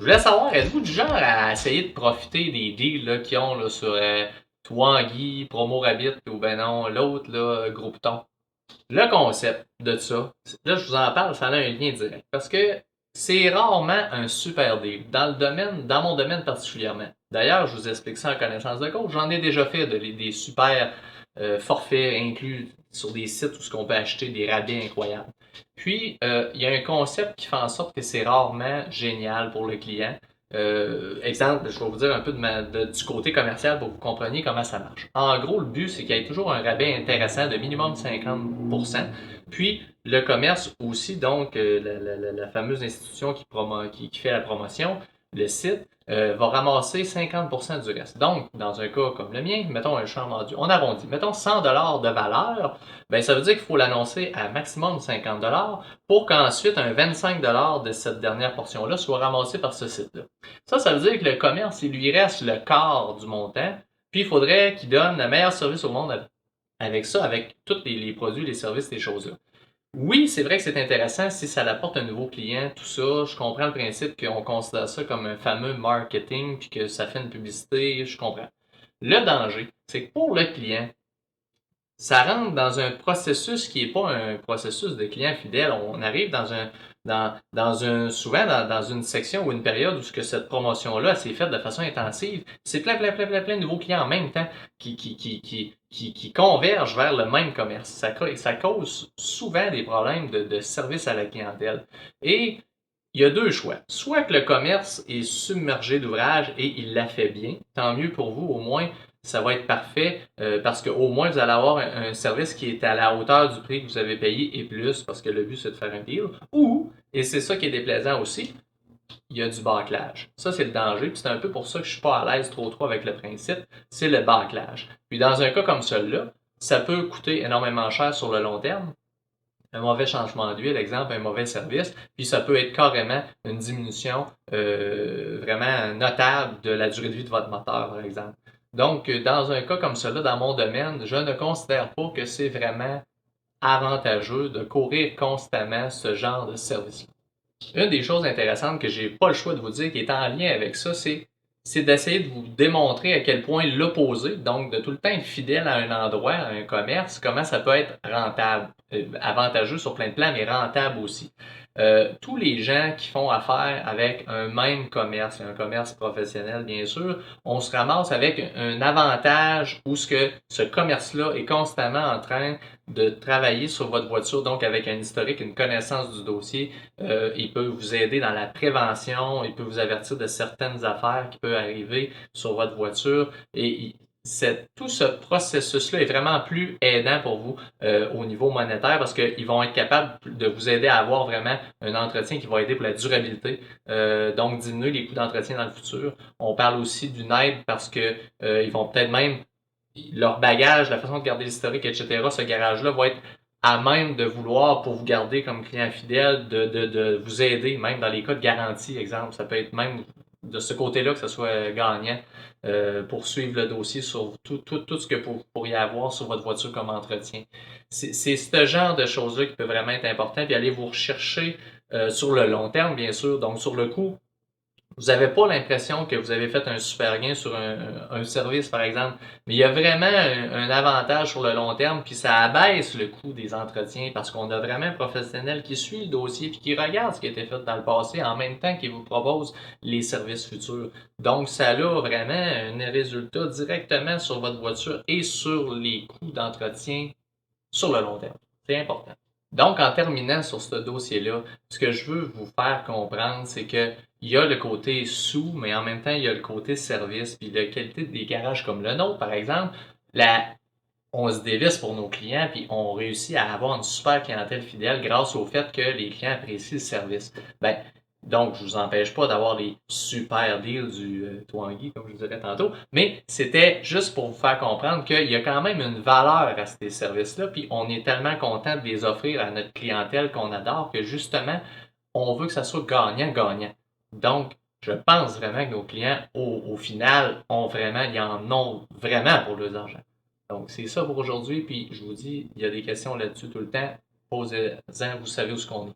voulais savoir, êtes-vous du genre à essayer de profiter des deals là, qu'ils ont là, sur Twangui, Promo Rabbit ou ben non, l'autre, là, Groupton? Le concept de ça, là je vous en parle, ça a un lien direct. Parce que c'est rarement un super deal. Dans le domaine, dans mon domaine particulièrement. D'ailleurs, je vous explique ça en connaissance de cause. J'en ai déjà fait des super forfaits inclus sur des sites où ce qu'on peut acheter des rabais incroyables. Puis, il y a un concept qui fait en sorte que c'est rarement génial pour le client. Exemple, je vais vous dire un peu du côté commercial pour que vous compreniez comment ça marche. En gros, le but, c'est qu'il y ait toujours un rabais intéressant de minimum 50%. Puis, le commerce aussi, donc la fameuse institution qui fait la promotion, le site, va ramasser 50% du reste. Donc, dans un cas comme le mien, mettons un champ vendu, on arrondit, mettons 100$ de valeur, ben ça veut dire qu'il faut l'annoncer à maximum 50$ pour qu'ensuite un 25$ de cette dernière portion-là soit ramassé par ce site-là. Ça veut dire que le commerce, il lui reste le quart du montant, puis il faudrait qu'il donne le meilleur service au monde avec ça, avec tous les produits, les services, les choses-là. Oui, c'est vrai que c'est intéressant si ça apporte un nouveau client, tout ça. Je comprends le principe qu'on considère ça comme un fameux marketing, puis que ça fait une publicité, je comprends. Le danger, c'est que pour le client, ça rentre dans un processus qui n'est pas un processus de client fidèle. On arrive souvent dans une section ou une période où ce que cette promotion-là s'est faite de façon intensive. C'est plein de nouveaux clients en même temps qui convergent vers le même commerce. Ça cause souvent des problèmes de service à la clientèle. Et il y a deux choix. Soit que le commerce est submergé d'ouvrages et il l'a fait bien, tant mieux pour vous, au moins ça va être parfait parce qu'au moins vous allez avoir un service qui est à la hauteur du prix que vous avez payé et plus parce que le but c'est de faire un deal. Ou, et c'est ça qui est déplaisant aussi, il y a du bâclage. Ça c'est le danger, puis c'est un peu pour ça que je suis pas à l'aise trop avec le principe, c'est le bâclage. Puis dans un cas comme celui-là, ça peut coûter énormément cher sur le long terme. Un mauvais changement d'huile, exemple, un mauvais service, puis ça peut être carrément une diminution vraiment notable de la durée de vie de votre moteur, par exemple. Donc, dans un cas comme cela, dans mon domaine, je ne considère pas que c'est vraiment avantageux de courir constamment ce genre de service-là. Une des choses intéressantes que j'ai pas le choix de vous dire qui est en lien avec ça, c'est d'essayer de vous démontrer à quel point l'opposé, donc de tout le temps être fidèle à un endroit, à un commerce, comment ça peut être rentable, avantageux sur plein de plans, mais rentable aussi. Tous les gens qui font affaire avec un même commerce, un commerce professionnel bien sûr, on se ramasse avec un avantage où ce commerce-là est constamment en train de travailler sur votre voiture, donc avec un historique, une connaissance du dossier. Il peut vous aider dans la prévention, il peut vous avertir de certaines affaires qui peuvent arriver sur votre voiture et tout ce processus-là est vraiment plus aidant pour vous au niveau monétaire parce qu'ils vont être capables de vous aider à avoir vraiment un entretien qui va aider pour la durabilité, donc diminuer les coûts d'entretien dans le futur. On parle aussi d'une aide parce que ils vont peut-être même leur bagage, la façon de garder l'historique, etc., ce garage-là va être à même de vouloir, pour vous garder comme client fidèle, de vous aider, même dans les cas de garantie, exemple. Ça peut être même de ce côté-là que ce soit gagnant pour suivre le dossier sur tout ce que vous pourriez avoir sur votre voiture comme entretien. C'est ce genre de choses-là qui peut vraiment être important, puis aller vous rechercher sur le long terme, bien sûr. Donc, sur le coup, vous n'avez pas l'impression que vous avez fait un super gain sur un service, par exemple, mais il y a vraiment un avantage sur le long terme, puis ça abaisse le coût des entretiens parce qu'on a vraiment un professionnel qui suit le dossier puis qui regarde ce qui a été fait dans le passé en même temps qu'il vous propose les services futurs. Donc, ça a vraiment un résultat directement sur votre voiture et sur les coûts d'entretien sur le long terme. C'est important. Donc, en terminant sur ce dossier-là, ce que je veux vous faire comprendre, c'est que il y a le côté sous, mais en même temps, il y a le côté service, puis la qualité des garages comme le nôtre, par exemple, on se dévisse pour nos clients, puis on réussit à avoir une super clientèle fidèle grâce au fait que les clients apprécient le service. Ben, donc, je ne vous empêche pas d'avoir des super deals du Twangui, comme je dirais tantôt, mais c'était juste pour vous faire comprendre qu'il y a quand même une valeur à ces services-là, puis on est tellement content de les offrir à notre clientèle qu'on adore que justement, on veut que ça soit gagnant-gagnant. Donc, je pense vraiment que nos clients, au final, ils en ont vraiment pour leurs argent. Donc, c'est ça pour aujourd'hui, puis je vous dis, il y a des questions là-dessus tout le temps. Posez-en, vous savez où ce qu'on est.